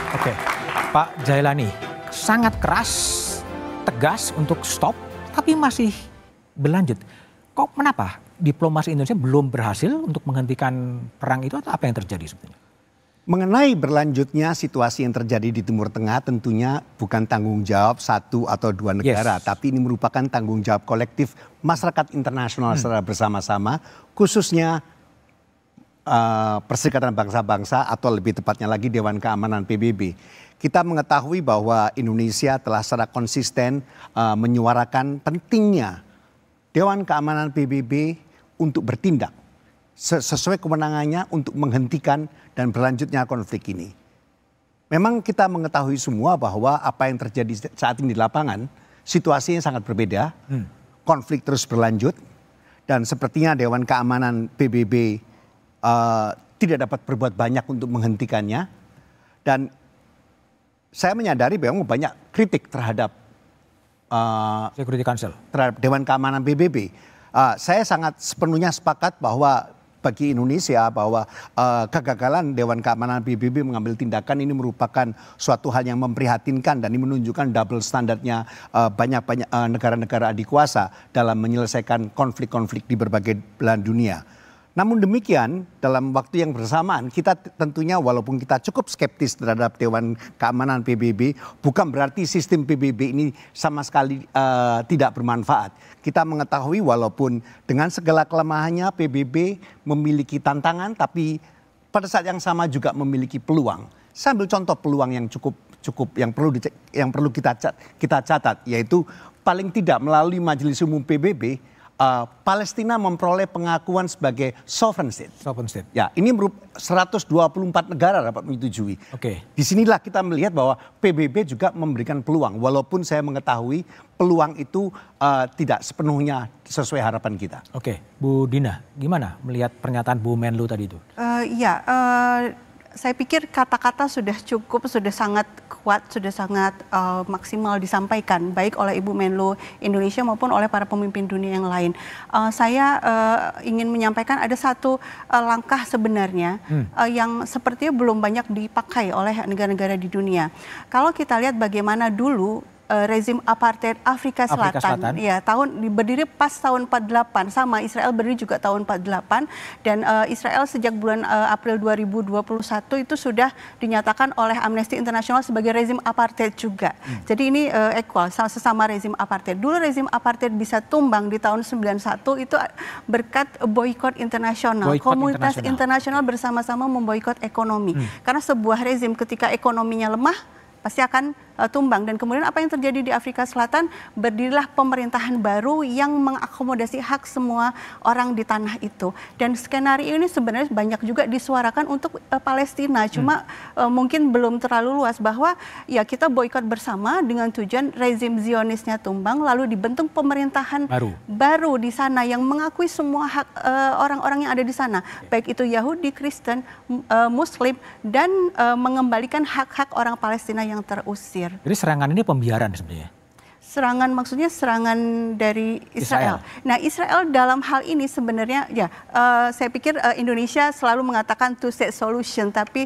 Oke, Pak Jailani, sangat keras, tegas untuk stop, tapi masih berlanjut. Kok kenapa diplomasi Indonesia belum berhasil untuk menghentikan perang itu atau apa yang terjadi sebetulnya? Mengenai berlanjutnya situasi yang terjadi di Timur Tengah tentunya bukan tanggung jawab satu atau dua negara, tapi ini merupakan tanggung jawab kolektif masyarakat internasional secara bersama-sama, khususnya Perserikatan Bangsa-Bangsa atau lebih tepatnya lagi Dewan Keamanan PBB. Kita mengetahui bahwa Indonesia telah secara konsisten menyuarakan pentingnya Dewan Keamanan PBB untuk bertindak sesuai kewenangannya untuk menghentikan dan berlanjutnya konflik ini. Memang kita mengetahui semua bahwa apa yang terjadi saat ini di lapangan, situasinya sangat berbeda. Konflik terus berlanjut dan sepertinya Dewan Keamanan PBB tidak dapat berbuat banyak untuk menghentikannya. Dan saya menyadari bahwa banyak kritik terhadap Security Council, terhadap Dewan Keamanan PBB. Saya sangat sepenuhnya sepakat bahwa bagi Indonesia bahwa kegagalan Dewan Keamanan PBB mengambil tindakan ini merupakan suatu hal yang memprihatinkan dan ini menunjukkan double standarnya banyak negara-negara adikuasa dalam menyelesaikan konflik-konflik di berbagai belahan dunia. Namun demikian dalam waktu yang bersamaan kita tentunya walaupun kita cukup skeptis terhadap Dewan Keamanan PBB bukan berarti sistem PBB ini sama sekali tidak bermanfaat. Kita mengetahui walaupun dengan segala kelemahannya PBB memiliki tantangan tapi pada saat yang sama juga memiliki peluang. Saya ambil contoh peluang yang cukup yang perlu kita catat yaitu paling tidak melalui Majelis Umum PBB Palestina memperoleh pengakuan sebagai sovereign state. Sovereign state. Ya, ini 124 negara dapat menyetujui. Oke. Disinilah kita melihat bahwa PBB juga memberikan peluang, walaupun saya mengetahui peluang itu tidak sepenuhnya sesuai harapan kita. Oke, Bu Dina, gimana melihat pernyataan Bu Menlu tadi itu? Saya pikir kata-kata sudah cukup, sudah sangat kuat, sudah sangat maksimal disampaikan baik oleh Ibu Menlu Indonesia maupun oleh para pemimpin dunia yang lain. Saya ingin menyampaikan ada satu langkah sebenarnya yang sepertinya belum banyak dipakai oleh negara-negara di dunia. Kalau kita lihat bagaimana dulu rezim apartheid Afrika Selatan. Ya, berdiri pas tahun 48, sama Israel berdiri juga tahun 48 dan Israel sejak bulan April 2021 itu sudah dinyatakan oleh Amnesty International sebagai rezim apartheid juga. Jadi ini equal sesama rezim apartheid. Dulu rezim apartheid bisa tumbang di tahun 91 itu berkat boykot internasional. Komunitas internasional bersama-sama memboikot ekonomi. Karena sebuah rezim ketika ekonominya lemah pasti akan tumbang. Dan kemudian apa yang terjadi di Afrika Selatan, berdirilah pemerintahan baru yang mengakomodasi hak semua orang di tanah itu. Dan skenario ini sebenarnya banyak juga disuarakan untuk Palestina, cuma mungkin belum terlalu luas bahwa ya kita boikot bersama dengan tujuan rezim Zionisnya tumbang, lalu dibentuk pemerintahan baru di sana yang mengakui semua hak orang-orang yang ada di sana, baik itu Yahudi, Kristen, Muslim, dan mengembalikan hak-hak orang Palestina yang terusir. Jadi serangan ini pembiaran sebenarnya? Serangan maksudnya serangan dari Israel. Nah, Israel dalam hal ini sebenarnya ya saya pikir Indonesia selalu mengatakan two state solution, tapi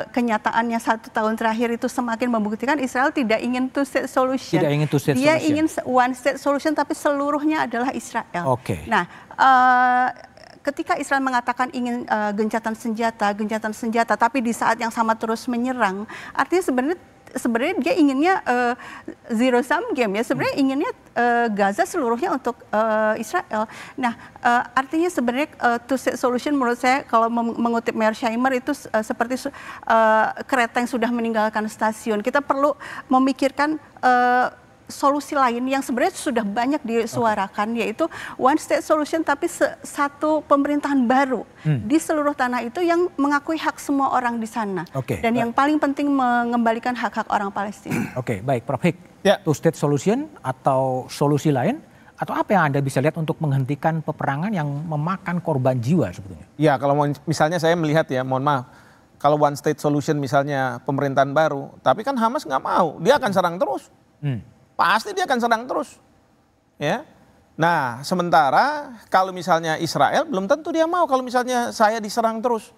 kenyataannya 1 tahun terakhir itu semakin membuktikan Israel tidak ingin two state solution. Tidak ingin two state Dia solution. ingin one state solution tapi seluruhnya adalah Israel. Nah, ketika Israel mengatakan ingin gencatan senjata, tapi di saat yang sama terus menyerang, artinya sebenarnya dia inginnya zero sum game ya. Sebenarnya inginnya Gaza seluruhnya untuk Israel. Nah, artinya sebenarnya two state solution menurut saya kalau mengutip Mearsheimer itu seperti kereta yang sudah meninggalkan stasiun. Kita perlu memikirkan solusi lain yang sebenarnya sudah banyak disuarakan, yaitu one state solution tapi satu pemerintahan baru di seluruh tanah itu yang mengakui hak semua orang di sana. Dan yang paling penting mengembalikan hak-hak orang Palestina. Oke, baik Prof. Hik, two state solution atau solusi lain atau apa yang Anda bisa lihat untuk menghentikan peperangan yang memakan korban jiwa sebetulnya? Ya, kalau misalnya saya melihat ya, mohon maaf, kalau one state solution misalnya pemerintahan baru, tapi kan Hamas nggak mau, dia akan serang terus. Pasti dia akan serang terus, ya. Nah, sementara kalau misalnya Israel belum tentu dia mau kalau misalnya saya diserang terus,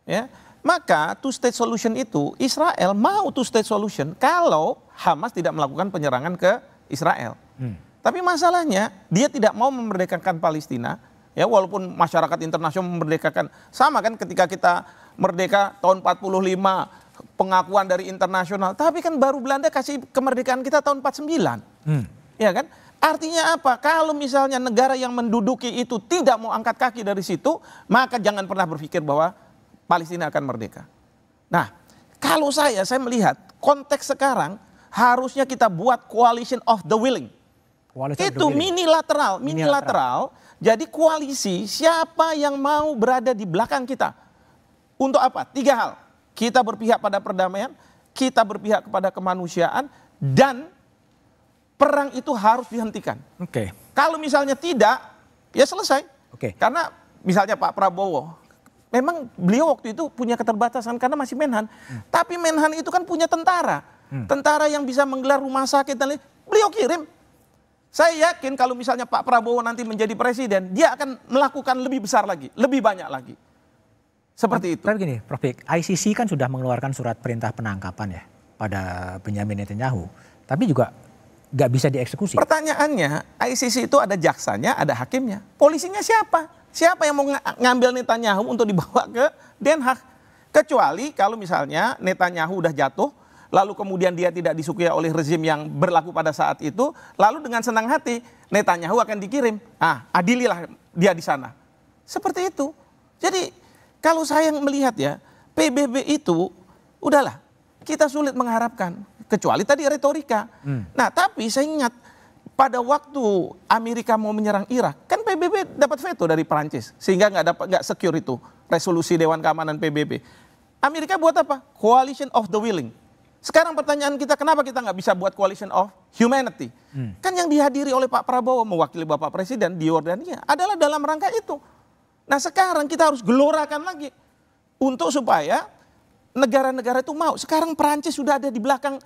ya. Maka two state solution itu Israel mau two state solution kalau Hamas tidak melakukan penyerangan ke Israel. Tapi masalahnya dia tidak mau memerdekakan Palestina. Ya, walaupun masyarakat internasional memerdekakan, sama kan ketika kita merdeka tahun 45, pengakuan dari internasional, tapi kan baru Belanda kasih kemerdekaan kita tahun 49. Ya kan? Artinya apa? Kalau misalnya negara yang menduduki itu tidak mau angkat kaki dari situ, maka jangan pernah berpikir bahwa Palestina akan merdeka. Nah, kalau saya melihat konteks sekarang harusnya kita buat coalition of the willing. Itu minilateral. Jadi koalisi siapa yang mau berada di belakang kita. Untuk apa? 3 hal. Kita berpihak pada perdamaian, kita berpihak kepada kemanusiaan, dan perang itu harus dihentikan. Oke. Kalau misalnya tidak, ya selesai. Oke. Karena misalnya Pak Prabowo, memang beliau waktu itu punya keterbatasan karena masih Menhan. Tapi Menhan itu kan punya tentara. Tentara yang bisa menggelar rumah sakit dan lain. Beliau kirim. Saya yakin kalau misalnya Pak Prabowo nanti menjadi presiden, dia akan melakukan lebih besar lagi, lebih banyak lagi. Seperti itu. Tapi gini, Prof. ICC kan sudah mengeluarkan surat perintah penangkapan ya pada Benyamin Netanyahu. Tapi juga nggak bisa dieksekusi. Pertanyaannya, ICC itu ada jaksanya, ada hakimnya. Polisinya siapa? Siapa yang mau ngambil Netanyahu untuk dibawa ke Den Haag? Kecuali kalau misalnya Netanyahu udah jatuh, lalu kemudian dia tidak disukai oleh rezim yang berlaku pada saat itu, lalu dengan senang hati Netanyahu akan dikirim. Adililah dia di sana. Seperti itu. Jadi kalau saya melihat ya, PBB itu udahlah, kita sulit mengharapkan. Kecuali tadi retorika. Nah, tapi saya ingat pada waktu Amerika mau menyerang Irak, kan PBB dapat veto dari Perancis, sehingga nggak secure itu resolusi Dewan Keamanan PBB. Amerika buat apa? Coalition of the willing. Sekarang pertanyaan kita, kenapa kita nggak bisa buat coalition of humanity? Kan yang dihadiri oleh Pak Prabowo mewakili Bapak Presiden di Yordania adalah dalam rangka itu. Nah, sekarang kita harus gelorakan lagi untuk supaya negara-negara itu mau. Sekarang Perancis sudah ada di belakang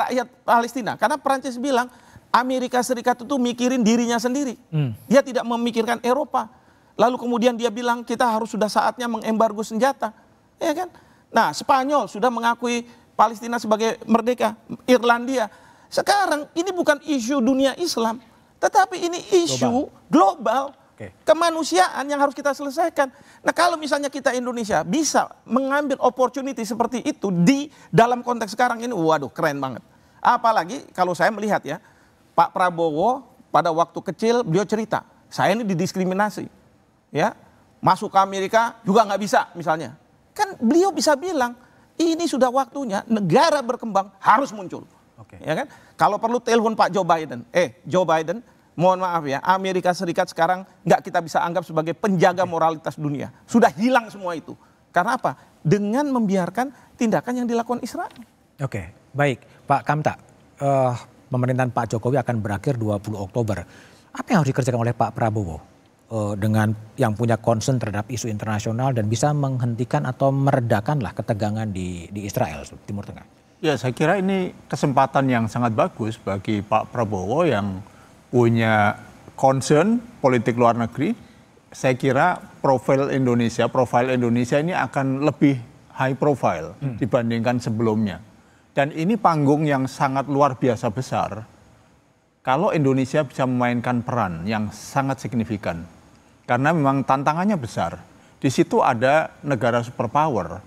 rakyat Palestina. Karena Perancis bilang Amerika Serikat itu mikirin dirinya sendiri. Dia tidak memikirkan Eropa. Lalu kemudian dia bilang kita harus sudah saatnya mengembargo senjata. Ya kan? Nah, Spanyol sudah mengakui Palestina sebagai merdeka. Irlandia. Sekarang ini bukan isu dunia Islam. Tetapi ini isu global. Kemanusiaan yang harus kita selesaikan. Nah, kalau misalnya kita Indonesia bisa mengambil opportunity seperti itu di dalam konteks sekarang ini, waduh keren banget. Apalagi kalau saya melihat ya, Pak Prabowo pada waktu kecil beliau cerita, saya ini didiskriminasi. Ya, masuk ke Amerika juga nggak bisa misalnya. Kan beliau bisa bilang, ini sudah waktunya negara berkembang harus muncul. Ya kan? Kalau perlu telepon Pak Joe Biden. Joe Biden, mohon maaf ya, Amerika Serikat sekarang nggak kita bisa anggap sebagai penjaga moralitas dunia. Sudah hilang semua itu. Karena apa? Dengan membiarkan tindakan yang dilakukan Israel. Oke, baik. Pak Kamta, pemerintahan Pak Jokowi akan berakhir 20 Oktober. Apa yang harus dikerjakan oleh Pak Prabowo dengan yang punya concern terhadap isu internasional dan bisa menghentikan atau meredakanlah ketegangan di Israel, Timur Tengah? Ya, saya kira ini kesempatan yang sangat bagus bagi Pak Prabowo yang punya concern politik luar negeri. Saya kira profil Indonesia ini akan lebih high profile dibandingkan sebelumnya. Dan ini panggung yang sangat luar biasa besar. Kalau Indonesia bisa memainkan peran yang sangat signifikan. Karena memang tantangannya besar. Di situ ada negara superpower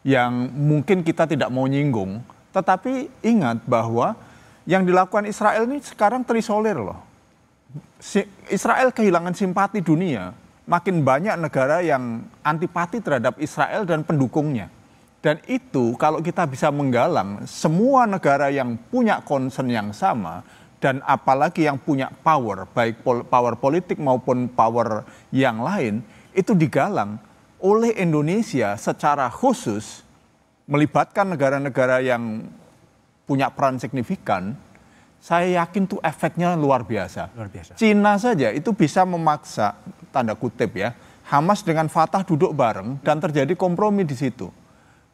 yang mungkin kita tidak mau nyinggung. Tetapi ingat bahwa yang dilakukan Israel ini sekarang terisolir loh. Israel kehilangan simpati dunia. Makin banyak negara yang antipati terhadap Israel dan pendukungnya. Dan itu kalau kita bisa menggalang semua negara yang punya concern yang sama, dan apalagi yang punya power, baik power politik maupun power yang lain, itu digalang oleh Indonesia secara khusus, melibatkan negara-negara yang punya peran signifikan. Saya yakin tuh efeknya luar biasa. Cina saja itu bisa memaksa, tanda kutip ya, Hamas dengan Fatah duduk bareng dan terjadi kompromi di situ.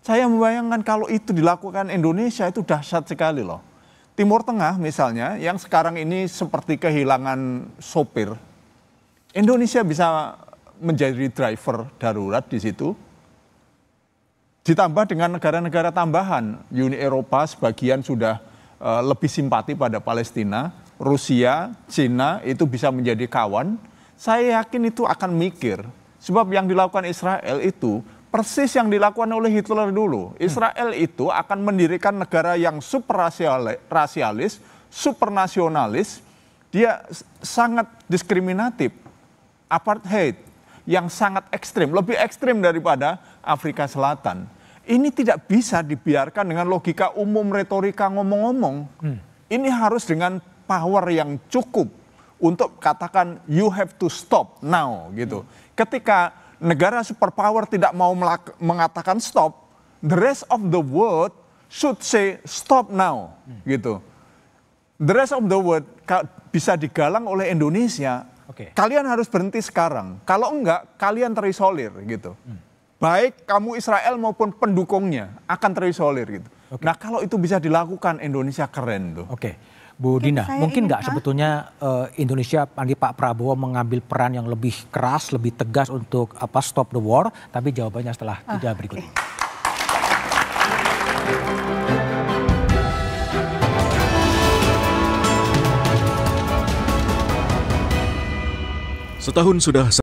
Saya membayangkan kalau itu dilakukan Indonesia itu dahsyat sekali loh. Timur Tengah misalnya yang sekarang ini seperti kehilangan sopir. Indonesia bisa menjadi driver darurat di situ. Ditambah dengan negara-negara tambahan, Uni Eropa sebagian sudah lebih simpati pada Palestina, Rusia, Cina itu bisa menjadi kawan. Saya yakin itu akan mikir, sebab yang dilakukan Israel itu persis yang dilakukan oleh Hitler dulu. Israel itu akan mendirikan negara yang super rasialis, super nasionalis, dia sangat diskriminatif, apartheid yang sangat ekstrim, lebih ekstrim daripada Afrika Selatan. Ini tidak bisa dibiarkan dengan logika umum retorika ngomong-ngomong. Ini harus dengan power yang cukup untuk katakan you have to stop now gitu. Ketika negara superpower tidak mau mengatakan stop, the rest of the world should say stop now gitu. The rest of the world bisa digalang oleh Indonesia. Kalian harus berhenti sekarang. Kalau enggak, kalian terisolir gitu. Baik kamu Israel maupun pendukungnya akan terisolir gitu. Nah kalau itu bisa dilakukan, Indonesia keren tuh. Bu Dina, mungkin nggak sebetulnya Indonesia, Pak Prabowo mengambil peran yang lebih keras, lebih tegas untuk stop the war? Tapi jawabannya setelah jeda berikut ini. Setahun sudah